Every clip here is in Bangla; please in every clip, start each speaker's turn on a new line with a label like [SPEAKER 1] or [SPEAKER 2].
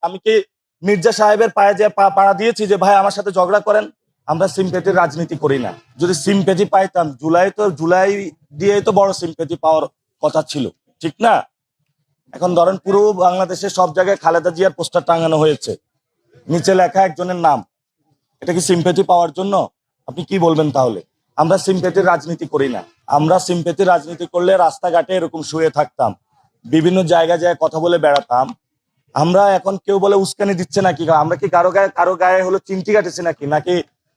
[SPEAKER 1] আমি কি মির্জা সাহেবের পায়ে যে পাড়া দিয়েছি যে ভাই আমার সাথে ঝগড়া করেন? আমরা সিম্পেথির রাজনীতি করি না। যদি সিম্পেথি পাইতাম জুলাই দিয়ে তো বড় সিম্পেথি পাওয়ার কথা ছিল, ঠিক না? এখন ধরেন পুরো বাংলাদেশের সব জায়গায় খালেদা জিয়ার পোস্টার টাঙানো হয়েছে, নিচে লেখা একজনের নাম। এটা কি সিম্পেথি পাওয়ার জন্য? আপনি কি বলবেন তাহলে? আমরা সিম্পেথির রাজনীতি করি না। আমরা সিম্পেথির রাজনীতি করলে রাস্তাঘাটে এরকম শুয়ে থাকতাম, বিভিন্ন জায়গায় যায় কথা বলে বেড়াতাম। আমরা এখন কেউ বলে উস্কানি দিচ্ছে নাকি, আমরা কি কারো গায়ে হলো চিমটি কাটেছি নাকি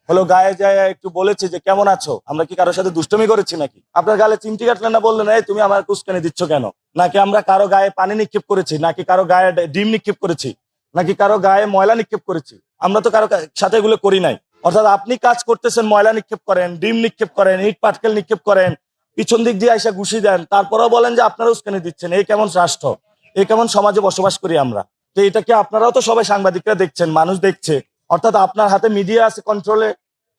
[SPEAKER 1] হলো গায়ে যায় একটু বলেছি যে কেমন আছো, আমরা কি কারোর সাথে দুষ্টমি করেছি নাকি? আপনার গালে চিমটি কাটলেন না, বললেন এই তুমি আমার উস্কানি দিচ্ছ কেন? নাকি আমরা কারো গায়ে পানি নিক্ষেপ করেছি, নাকি কারো গায়ে ডিম নিক্ষেপ করেছি, নাকি কারো গায়ে ময়লা নিক্ষেপ করেছি? আমরা তো কারো সাথে এগুলো করি নাই। অর্থাৎ আপনি কাজ করতেছেন, ময়লা নিক্ষেপ করেন, ডিম নিক্ষেপ করেন, ইট পাটকেল নিক্ষেপ করেন, পিছন দিক দিয়ে আইসা ঘুষি দেন, তারপরেও বলেন যে আপনারা উস্কানি দিচ্ছেন। এই কেমন রাষ্ট্র, এই কেমন সমাজে বসবাস করি আমরা? তো এটাকে আপনারাও তো সবাই সাংবাদিকরা দেখছেন, মানুষ দেখছে। অর্থাৎ আপনার হাতে মিডিয়া আছে, কন্ট্রোলে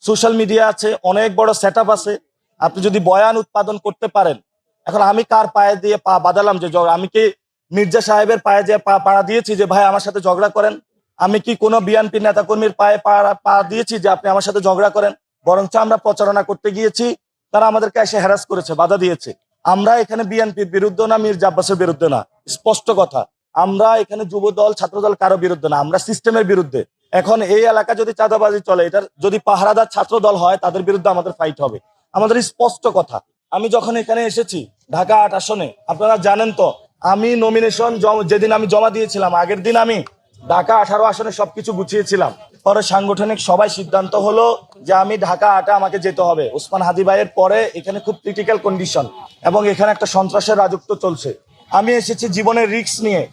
[SPEAKER 1] সোশ্যাল মিডিয়া আছে, অনেক বড় সেট আছে। আপনি যদি বয়ান উৎপাদন করতে পারেন, এখন আমি কার পায়ে দিয়ে পা বাঁধালাম যে আমি কি মির্জা সাহেবের পায়ে যে পাড়া দিয়েছি যে ভাই আমার সাথে ঝগড়া করেন? আমি কি কোনো বিএনপি নেতাকর্মীর পায়ে পা দিয়েছি যে আপনি আমার সাথে ঝগড়া করেন? বরঞ্চ আমরা প্রচারণা করতে গিয়েছি, তারা আমাদেরকে এসে হ্যারাস করেছে, বাধা দিয়েছে। আমরা এখানে বিএনপির বিরুদ্ধে না, মির্জা আব্বাসের বিরুদ্ধে না, স্পষ্ট কথা। আমরা এখানে যুব দল, ছাত্র দল কারো বিরুদ্ধে না, আমরা সিস্টেমের বিরুদ্ধে। এখন এই এলাকা যদি চাঁদাবাজি চলে, এটার যদি পাহারাদার ছাত্র দল হয়, তাদের বিরুদ্ধে আমাদের ফাইট হবে, আমাদের স্পষ্ট কথা। আমি যখন এখানে এসেছি ঢাকা ৮ আসনে, আপনারা জানেন তো, আমি নমিনেশন যেদিন আমি জমা দিয়েছিলাম, আগের দিন আমি ঢাকা 18 আসনে সবকিছু গুছিয়েছিলাম। পরে সাংগঠনিক সবাই সিদ্ধান্ত হলো যে আমি ঢাকা 8 আমাকে যেতে হবে। ওসমান হাদি ভাইয়ের পরে এখানে খুব ক্রিটিক্যাল কন্ডিশন এবং এখানে একটা সন্ত্রাসের রাজত্ব চলছে। আমি এসেছি জীবনের রিস্ক নিয়ে,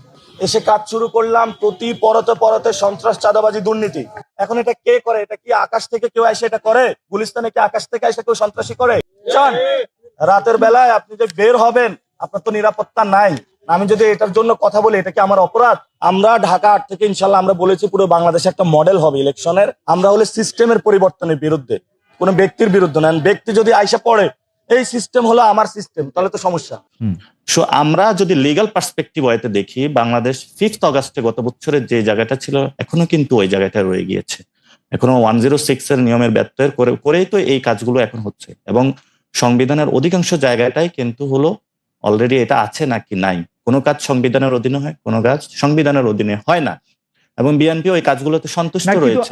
[SPEAKER 1] এসে কাজ শুরু করলাম। প্রতি পরতে সন্ত্রাস, চাঁদাবাজি, দুর্নীতি। এখন এটা কে করে? এটা কি আকাশ থেকে কেউ এসে এটা করে? গুলিস্তানে কি আকাশ থেকে এসে কেউ সন্ত্রাসী করে? চান রাতের বেলায় আপনি যে বের হবেন, আপনার তো নিরাপত্তা নাই। আমি যদি এটার জন্য কথা বলি, এটা কি আমার অপরাধ? আমরা ঢাকা 8 থেকে ইনশাল্লাহ আমরা বলেছি পুরো বাংলাদেশে একটা মডেল হবে ইলেকশনের। আমরা হলে সিস্টেমের পরিবর্তনের বিরুদ্ধে, কোনো ব্যক্তির বিরুদ্ধে না। ব্যক্তি যদি আইসা পড়ে এই সিস্টেম হলো আমার সিস্টেম, তাহলে তো সমস্যা।
[SPEAKER 2] সো আমরা যদি লিগ্যাল পার্সপেক্টিভ ওয়েতে দেখি, বাংলাদেশ 5 অগাস্টে গত বছরের যে জায়গাটা ছিল, এখনো কিন্তু ওই জায়গাটা রয়ে গিয়েছে। এখনো 106 এর নিয়মের ব্যত্যয় করেই তো এই কাজগুলো এখন হচ্ছে। এবং সংবিধানের অধিকাংশ জায়গাটাই কিন্তু হলো অলরেডি এটা আছে নাকি নাই। কোনো কাজ সংবিধানের অধীনে হয়, কোনো কাজ সংবিধানের অধীনে হয় না। এবং বিএনপি ওই কাজগুলোতে সন্তুষ্ট রয়েছে।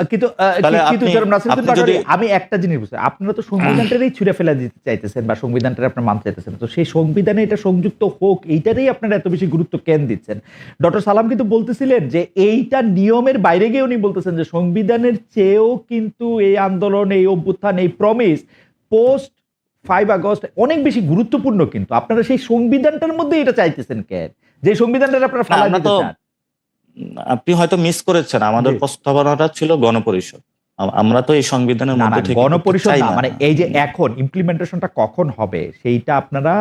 [SPEAKER 3] আমি একটা জিনিস বুঝছি, আপনারা তো সংবিধানটারই ছুঁড়ে ফেলা দিতে চাইতেছেন বা সংবিধানটা আপনারা মানতে চাইতেছেন, তো সেই সংবিধানে এটা সংযুক্ত হোক, এইটারই আপনারা এত বেশি গুরুত্ব কেন দিচ্ছেন? ডক্টর সালাম কিন্তু বলতেছিলেন যে এইটা নিয়মের বাইরে গিয়ে উনি বলতেছেন যে সংবিধানের চেয়েও কিন্তু এই আন্দোলন, এই অভ্যুত্থান, এই প্রমিস পোস্ট 5 আগস্ট অনেক বেশি গুরুত্বপূর্ণ। কিন্তু আপনারা সেই সংবিধানটার মধ্যে এটা চাইতেছেন কেন, যে সংবিধানটা আপনারা ফালাই দিতে চান?
[SPEAKER 2] আপনি হয়তো মিস করেছেন, আমাদের প্রস্তাবনাটা ছিল গণপরিষদ। আমরা তো এই সংবিধানের মধ্যে থেকে
[SPEAKER 3] গণপরিষদ না, মানে এই যে এখন ইমপ্লিমেন্টেশনটা কখন হবে সেইটা আপনারা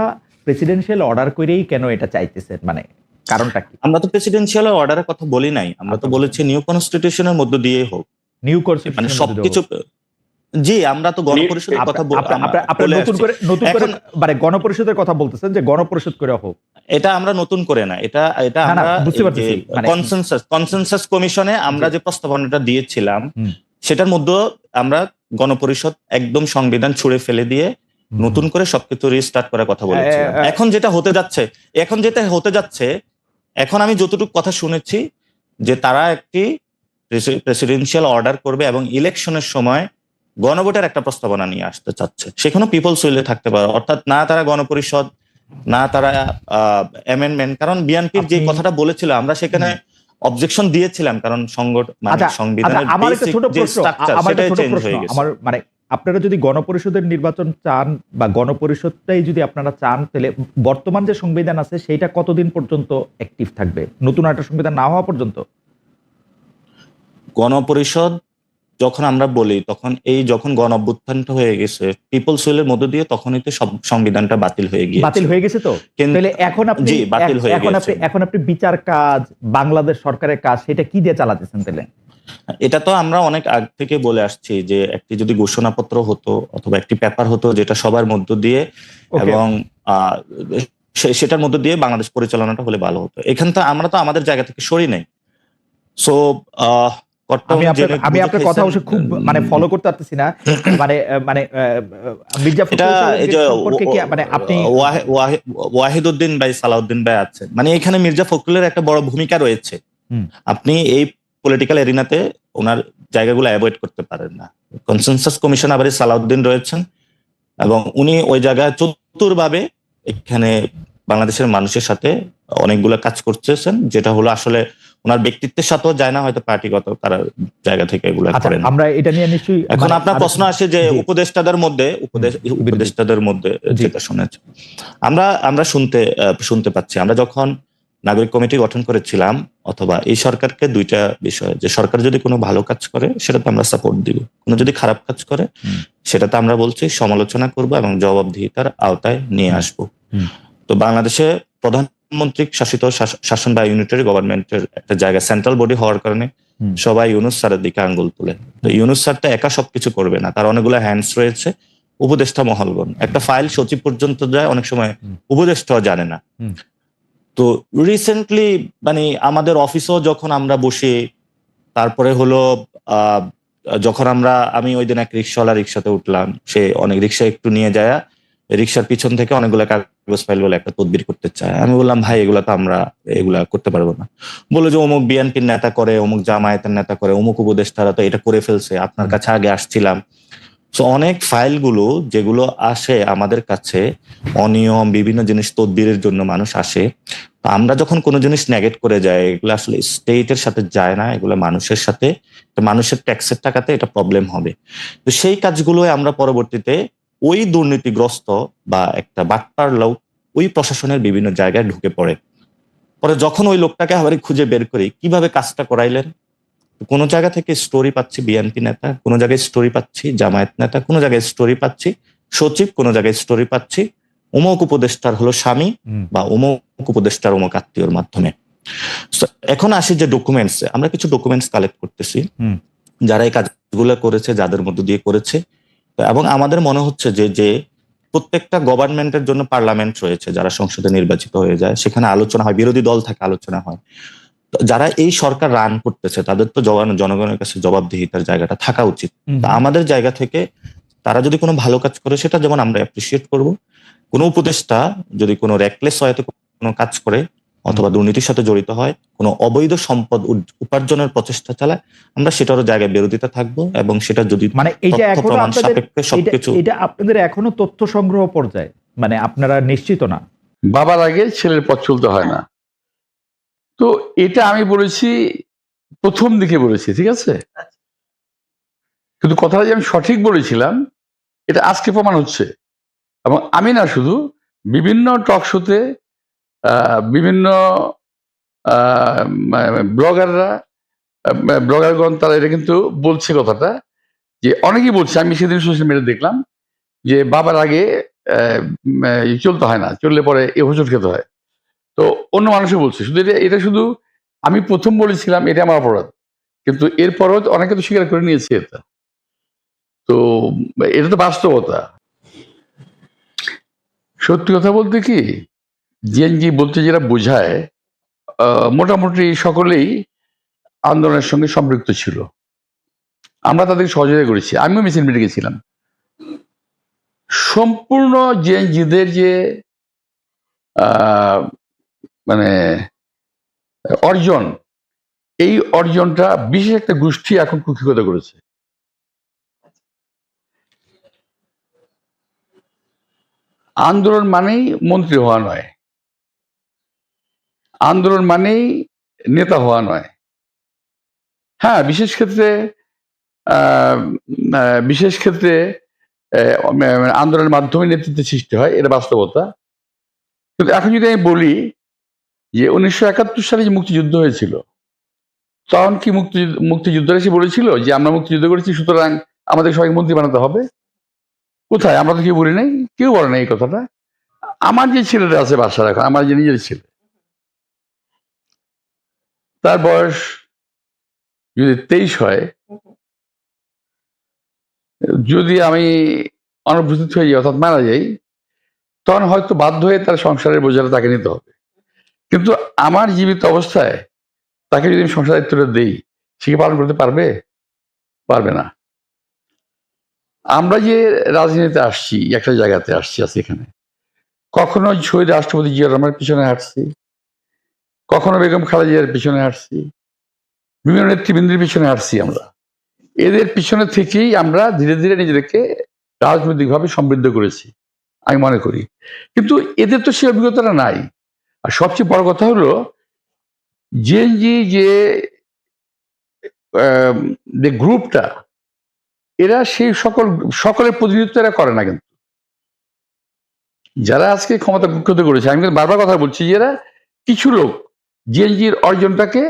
[SPEAKER 3] প্রেসিডেন্সিয়াল অর্ডার করেই কেন এটা চাইতেছেন, মানে কারণটা কি?
[SPEAKER 2] আমরা তো প্রেসিডেন্সিয়াল অর্ডারের কথা বলি নাই, আমরা তো বলেছি নিউ কনস্টিটিউশনের মধ্য দিয়েই হোক।
[SPEAKER 3] নিউ কনস্টিটিউশন
[SPEAKER 2] মানে সবকিছু, জি আমরা তো গণপরিষদের কথা
[SPEAKER 3] মানে গণপরিষদের কথা বলতেছেন যে গণপরিষদ করে হোক।
[SPEAKER 2] এটা আমরা নতুন করে না, এটা আমরা কনসেনসাস কমিশনে আমরা যে প্রস্তাবনাটা দিয়েছিলাম সেটার মধ্যে আমরা গণপরিষদ একদম সংবিধান ছুঁড়ে ফেলে দিয়ে নতুন করে সবকিছু রিস্টার্ট করার কথা বলেছিলাম। এখন যেটা হতে যাচ্ছে, এখন আমি যতটুকু কথা শুনেছি যে তারা একটি প্রেসিডেন্সিয়াল অর্ডার করবে এবং ইলেকশনের সময় গণভোটের একটা প্রস্তাবনা নিয়ে আসতে চাচ্ছে। সেখানেও পিপলস উইলে থাকতে পারে, অর্থাৎ না তারা গণপরিষদ, না তারা অ্যামেন্ডমেন্ট। কারণ বিএনপির যে কথাটা বলেছিল আমরা সেখানে অবজেকশন দিয়েছিলাম, কারণ সংবিধানের
[SPEAKER 3] মানে আপনারা যদি গণপরিষদের নির্বাচন চান বা গণপরিষদটাই যদি আপনারা চান, তাহলে বর্তমান যে সংবিধান আছে সেইটা কতদিন পর্যন্ত অ্যাক্টিভ থাকবে, নতুন একটা সংবিধান না হওয়া পর্যন্ত?
[SPEAKER 2] গণপরিষদ যখন আমরা বলি তখন যখন গণ অভ্যুত্থানটা হয়ে গেছে পিপলস উইলের মধ্য দিয়ে, তখনই তো সব সংবিধানটা বাতিল হয়ে গেছে।
[SPEAKER 3] তো তাহলে এখন আপনি বিচার কাজ, বাংলাদেশ সরকারের কাজ, সেটা কি দিয়ে চালাতেছেন তাহলে?
[SPEAKER 2] এটা তো আমরা অনেক আগ থেকে বলে আসছি যে একটি যদি ঘোষণাপত্র হতো অথবা একটি পেপার হতো যেটা সবার মধ্য দিয়ে এবং সেটার মধ্য দিয়ে বাংলাদেশ পরিচালনাটা হলে ভালো হতো। এখান তো আমরা তো আমাদের জায়গা থেকে সরি নাই। সো
[SPEAKER 3] আমি আপনার কথা অবশ্য খুব মানে ফলো করতে পারতেছি না, মানে মানে মির্জা
[SPEAKER 2] এটা
[SPEAKER 3] ফখরুল
[SPEAKER 2] এই যে
[SPEAKER 3] সাহেবের সম্পর্কে কি মানে আপনি
[SPEAKER 2] ওয়াহিদউদ্দিন ভাই, সালাউদ্দিন ভাই আছেন, মানে এখানে মির্জা ফখরুলের একটা বড় ভূমিকা রয়েছে।
[SPEAKER 3] হুম।
[SPEAKER 2] আপনি এই পলিটিক্যাল এরিনাতে ওনার জায়গাগুলো অ্যাভয়েড করতে পারেন না। কনসেনসাস কমিশন আবার সালাউদ্দিন রয়েছেন এবং উনি ওই জায়গায় চতুরভাবে এখানে বাংলাদেশের মানুষের সাথে অনেকগুলো কাজ করতেছেন, যেটা হলো আসলে ওনার ব্যক্তিত্বের সাথেও যায় না, হয়তো পার্টিগত কারো জায়গা থেকে এগুলো
[SPEAKER 3] আচ্ছা,
[SPEAKER 2] করেন।
[SPEAKER 3] আমরা এটা নিয়ে নিশ্চয়ই
[SPEAKER 2] এখন আপনার প্রশ্ন আসে যে
[SPEAKER 3] জি।
[SPEAKER 2] উপদেষ্টাদের মধ্যে
[SPEAKER 3] জি।
[SPEAKER 2] যেটা শুনেছি আমরা শুনতে পাচ্ছি, আমরা যখন নাগরিক কমিটি গঠন করেছিলাম অথবা এই সরকারকে দুইটা বিষয়, যে সরকার যদি কোনো ভালো কাজ করে সেটাতে আমরা সাপোর্ট দিব, কোনো যদি খারাপ কাজ করে সেটাতে আমরা বলছি সমালোচনা করব এবং জবাবদিহিতার আওতায় নিয়ে আসব। তো বাংলাদেশে প্রধানমন্ত্রী শাসিত শাসন বা ইউনিটারি গভর্নমেন্টের একটা জায়গা সেন্ট্রাল বডি হওয়ার কারণে সবাই ইউনুস স্যারের দিকে আঙ্গুল তুলে। তো ইউনুস স্যারটা একা সবকিছু করবে না, তার অনেকগুলো হ্যান্ডস রয়েছে, উপদেষ্টা মহলগণ, একটা ফাইল সচিব পর্যন্ত যায়, অনেক সময় উপদেষ্টাও জানে না। তো রিসেন্টলি মানে আমাদের অফিসেও যখন আমরা বসি, তারপরে হলো যখন আমি ওই দিন এক রিক্সাতে উঠলাম, সে অনেক রিক্সা একটু নিয়ে যায়, রিক্সার পিছন থেকে অনেকগুলো কাগজ ফাইল বলে একটা তদবির করতে চায়। আমি বললাম ভাই এগুলা তো আমরা এগুলা করতে পারবো না। বলে যে অমুক বিএনপির নেতা করে, অমুক জামায়াতের নেতা করে, অমুক উপদেষ্টারা তো এটা করে ফেলছে, আপনার কাছে আগে আসছিলাম। তো অনেক ফাইলগুলো যেগুলো আসে আমাদের কাছে অনিয়ম বিভিন্ন জিনিস তদবিরের জন্য মানুষ আসে, তো আমরা যখন কোনো জিনিস নেগেট করে যাই, এগুলো আসলে স্টেটের সাথে যায় না, এগুলো মানুষের সাথে, মানুষের ট্যাক্সের টাকাতে এটা প্রবলেম হবে। তো সেই কাজগুলো আমরা পরবর্তীতে ওই দুর্নীতিগ্রস্ত বা একটা বাটপার লোক ওই প্রশাসনের বিভিন্ন জায়গায় ঢুকে পড়ে। পরে যখন ওই লোকটাকে আবার খুঁজে বের করি কিভাবে কাজটা করাইলেন, কোনো জায়গা থেকে স্টোরি পাচ্ছি বিএনপি নেতা, কোনো জায়গায় স্টোরি পাচ্ছি জামায়াত নেতা, কোনো জায়গায় স্টোরি পাচ্ছি সচিব, কোনো জায়গায় স্টোরি পাচ্ছি অমুক উপদেষ্টার হলো স্বামী বা অমুক উপদেষ্টার অমুক আত্মীয়র মাধ্যমে। এখন আসি যে ডকুমেন্টস, আমরা কিছু ডকুমেন্টস কালেক্ট করতেছি যারা এই কাজগুলো করেছে, যাদের মধ্য দিয়ে করেছে, এবং আমাদের মনে হচ্ছে যে প্রত্যেকটা গভর্নমেন্টের জন্য পার্লামেন্ট রয়েছে, যারা সংসদে নির্বাচিত হয়ে যায়, সেখানে আলোচনা হয়, বিরোধী দল থাকে, আলোচনা হয়। যারা এই সরকার রান করতেছে তাদের তো জনগণের কাছে জবাবদিহিতার জায়গাটা থাকা উচিত। আমাদের জায়গা থেকে তারা যদি কোনো ভালো কাজ করে সেটা যেমন আমরা অ্যাপ্রিসিয়েট করব, কোনো উপদেষ্টা যদি কোনো রেকলেস হয়তো কোনো কাজ করে অথবা দুর্নীতির সাথে জড়িত হয়, কোনো অবৈধ সম্পদ উপার্জনের প্রচেষ্টা চালায়, আমরা সেটারও জায়গায় বিরোধিতা থাকবো এবং সেটা যদি
[SPEAKER 3] মানে এইটা এখনো
[SPEAKER 2] প্রমাণ
[SPEAKER 3] আপনাদের
[SPEAKER 2] সাপেক্ষে সবকিছু
[SPEAKER 3] এটা আপনাদের এখনো তথ্য সংগ্রহ পর্যায়ে, মানে আপনারা নিশ্চিত না?
[SPEAKER 4] বাবার আগে ছেলের পথ চলতে হয় না, তো এটা আমি বলেছি প্রথম দিকে বলেছি, ঠিক আছে, কিন্তু কথাটা যে আমি সঠিক বলেছিলাম এটা আজকে প্রমাণ হচ্ছে। এবং আমি না শুধু, বিভিন্ন টক শোতে বিভিন্ন ব্লগারগণ তারা এটা কিন্তু বলছে কথাটা, যে অনেকেই বলছে, আমি সেদিন সোশ্যাল মিডিয়া দেখলাম যে বাবার আগে চলতে হয় না, চললে পরে এ হোঁচট খেতে হয়। তো অন্য মানুষও বলছে, শুধু এটা শুধু আমি প্রথম বলেছিলাম এটা আমার অপরাধ, কিন্তু এরপরও অনেকে তো স্বীকার করে নিয়েছে এটা। তো এটা তো বাস্তবতা। সত্যি কথা বলতে কি, জিএনজি বলতে যেটা বোঝায়, মোটামুটি সকলেই আন্দোলনের সঙ্গে সম্পৃক্ত ছিল, আমরা তাদেরকে সহযোগিতা করেছি, আমিও মিছিল মিটে গেছিলাম। সম্পূর্ণ জিএনজিদের যে মানে অর্জন, এই অর্জনটা বিশেষ একটা গোষ্ঠী এখন কুক্ষিগত করেছে। আন্দোলন মানেই মন্ত্রী হওয়া নয়, আন্দোলন মানেই নেতা হওয়া নয়। হ্যাঁ, বিশেষ ক্ষেত্রে আন্দোলনের মাধ্যমে নেতৃত্বের সৃষ্টি হয়, এটা বাস্তবতা। কিন্তু এখন যদি আমি বলি যে 1971 সালে যে মুক্তিযুদ্ধ হয়েছিল, তখন কি মুক্তিযুদ্ধরা এসে বলেছিল যে আমরা মুক্তিযুদ্ধ করেছি সুতরাং আমাদের সবাই মন্ত্রী বানাতে হবে? কোথায়? আমরা তো কেউ বলি নাই, কেউ বলে না এই কথাটা। আমার যে ছেলেটা আছে বাসার, এখন আমার যে নিজের ছেলে, তার বয়স যদি 23 হয়, যদি আমি অনুপস্থিত হয়ে যাই অর্থাৎ মারা যাই, তখন হয়তো বাধ্য হয়ে তার সংসারের বোঝাটা তাকে নিতে হবে। কিন্তু আমার জীবিত অবস্থায় তাকে যদি আমি সংসদ দায়িত্বটা দেই, সে কি পালন করতে পারবে? পারবে না। আমরা যে রাজনীতিতে আসছি, একটা জায়গাতে আসছি আছি এখানে, কখনো শহীদ রাষ্ট্রপতি জিয়া রহমানের পিছনে হাঁটছি, কখনো বেগম খালেদা জিয়ার পিছনে হাঁটছি, বিভিন্ন নেতৃবৃন্দের পিছনে হাঁটছি। আমরা এদের পিছনে থেকেই আমরা ধীরে ধীরে নিজেদেরকে রাজনৈতিকভাবে সমৃদ্ধ করেছি আমি মনে করি। কিন্তু এদের তো সে অভিজ্ঞতাটা নাই। আর সবচেয়ে বড় কথা হলো জেএনজি যে গ্রুপটা, এরা সেই সকলের প্রতিনিধিত্ব এরা করে না। কিন্তু যারা আজকে ক্ষমতা কুক্ষিগত করেছে, আমি কিন্তু বারবার কথা বলছি যে এরা কিছু লোক জেএনজির অর্জনটাকে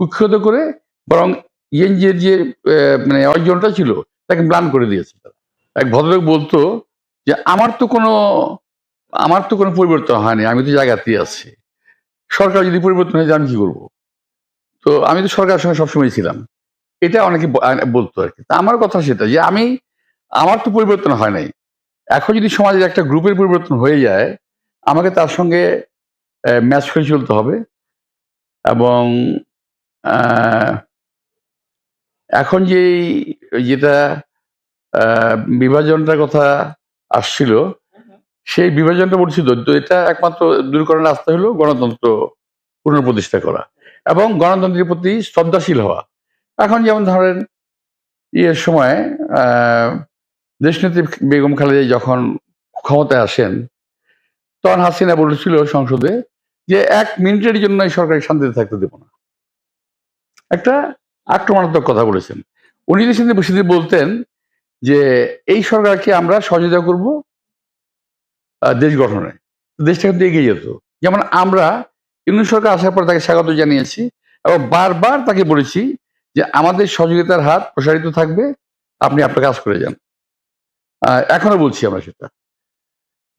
[SPEAKER 4] কুক্ষিগত করে বরং জেএনজির যে মানে অর্জনটা ছিল তাকে ম্লান করে দিয়েছে। এক ভদ্রলোক বলতো যে আমার তো কোনো পরিবর্তন হয়নি, আমি তো জায়গাতেই আছি, সরকার যদি পরিবর্তন হয়ে যায় আমি কি করবো? তো আমি তো সরকারের সঙ্গে সবসময় ছিলাম, এটা অনেকে বলতো আর কি। তা আমার কথা সেটা যে আমার তো পরিবর্তন হয় নাই। এখন যদি সমাজের একটা গ্রুপের পরিবর্তন হয়ে যায়, আমাকে তার সঙ্গে ম্যাচ করে চলতে হবে। এবং এখন যেটা বিভাজনটার কথা আসছিল, সেই বিভাজনটা বলছি তো এটা একমাত্র দূরীকরণের রাস্তা হলো গণতন্ত্র পুনঃপ্রতিষ্ঠা করা এবং গণতন্ত্রের প্রতি শ্রদ্ধাশীল হওয়া। এখন যেমন ধরেন সময় দেশনেত্রী বেগম খালেদা যখন ক্ষমতায় আসেন, তখন হাসিনা বলেছিল সংসদে যে 1 মিনিটের জন্য এই সরকার শান্তিতে থাকতে দেব না। একটা আক্রমণাত্মক কথা বলেছেন। উনি যদি বসে বলতেন যে এই সরকারকে আমরা সহযোগিতা করব দেশ গঠনে, দেশটা কিন্তু এগিয়ে যেত। যেমন আমরা ইউনিয়ন সরকার আসার পর তাকে স্বাগত জানিয়েছি এবং বারবার তাকে বলেছি যে আমাদের সহযোগিতার হাত প্রসারিত থাকবে, আপনি আপনার কাজ করে যান। এখনো বলছি আমরা সেটা।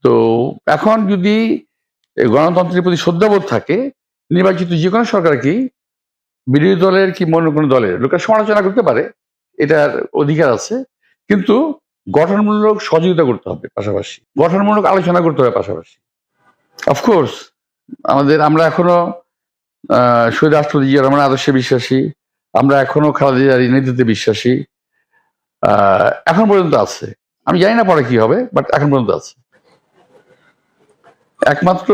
[SPEAKER 4] তো এখন যদি গণতন্ত্রের প্রতি শ্রদ্ধাবোধ থাকে, নির্বাচিত যে কোনো সরকারকেই বিরোধী দলের কি মনে কোনো দলের লোকের সমালোচনা করতে পারে, এটার অধিকার আছে, কিন্তু গঠনমূলক সহযোগিতা করতে হবে, পাশাপাশি গঠনমূলক আলোচনা করতে হবে পাশাপাশি। অফকোর্স আমরা এখনো শহীদ রাষ্ট্রপতি জিয়া রহমানের আদর্শে বিশ্বাসী, আমরা এখনো খালেদা জিয়ার নেতৃত্বে বিশ্বাসী, এখন পর্যন্ত আছে। আমি জানি না পরে কি হবে, বাট এখন পর্যন্ত আছে। একমাত্র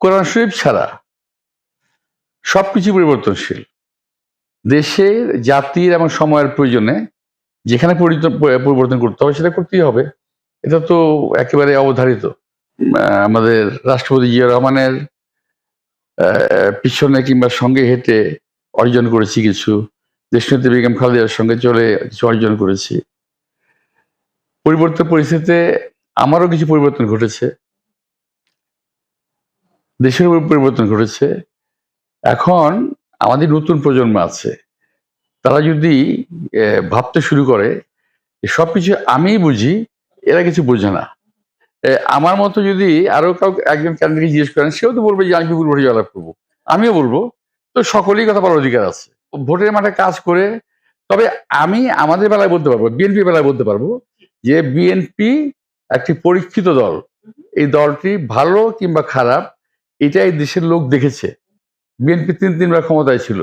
[SPEAKER 4] কোরআন শরীফ ছাড়া সবকিছু পরিবর্তনশীল। দেশের, জাতির এবং সময়ের প্রয়োজনে যেখানে পরিবর্তন করতে হবে সেটা করতেই হবে। এটা তো একেবারে অবধারিত। আমাদের রাষ্ট্রপতি জিয়া রহমানের পিছনে কিংবা সঙ্গে হেঁটে অর্জন করেছি কিছু, দেশনেত্রী বেগম খালেদার সঙ্গে চলে কিছু অর্জন করেছি। পরিবর্তন পরিস্থিতিতে আমারও কিছু পরিবর্তন ঘটেছে, দেশের পরিবর্তন ঘটেছে। এখন আমাদের নতুন প্রজন্ম আছে, তারা যদি ভাবতে শুরু করে সবকিছু আমিই বুঝি, এরা কিছু বোঝে না। আমার মতো যদি আরো একজন ক্যান্ডিডেটকে জিজ্ঞেস করেন, সেও তো বলবে যে আমি বিপুল ভোটে জয়লাভ করবো, আমিও বলবো। তো সকলেই কথা বলার অধিকার আছে, ভোটের মাঠে কাজ করে। তবে আমি আমাদের বেলায় বলতে পারবো, বিএনপি বেলায় বলতে পারবো যে বিএনপি একটি পরীক্ষিত দল। এই দলটি ভালো কিংবা খারাপ এটাই দেশের লোক দেখেছে। বিএনপি 3বার ক্ষমতায় ছিল,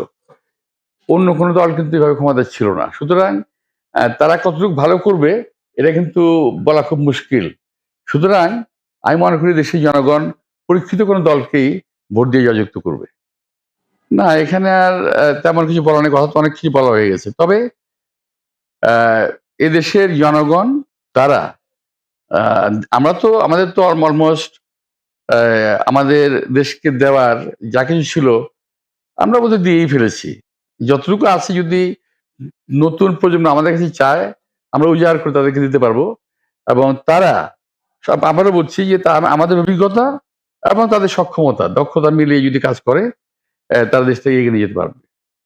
[SPEAKER 4] অন্য কোনো দল কিন্তু এভাবে ক্ষমতায় ছিল না। সুতরাং তারা কতটুকু ভালো করবে এটা কিন্তু বলা খুব মুশকিল। সুতরাং আমি মনে করি দেশের জনগণ পরীক্ষিত কোনো দলকেই ভোট দিয়ে জয়যুক্ত করবে না। এখানে আর তেমন কিছু বলার নেই, কথা তো অনেক কিছু বলা হয়ে গেছে। তবে এদেশের জনগণ তারা আমাদের তো অলমোস্ট আমাদের দেশকে দেওয়ার যা কিছু ছিল আমরা বোধহয় দিয়েই ফেলেছি। যতটুকু আছে যদি নতুন প্রজন্ম আমাদের কাছে চায়, আমরা উজাড় করে তাদেরকে দিতে পারবো। এবং তারা সব, আবারও বলছি যে আমাদের অভিজ্ঞতা এবং তাদের সক্ষমতা, দক্ষতা মিলিয়ে যদি কাজ করে, তারা দেশ থেকে এগিয়ে নিয়ে যেতে পারবে।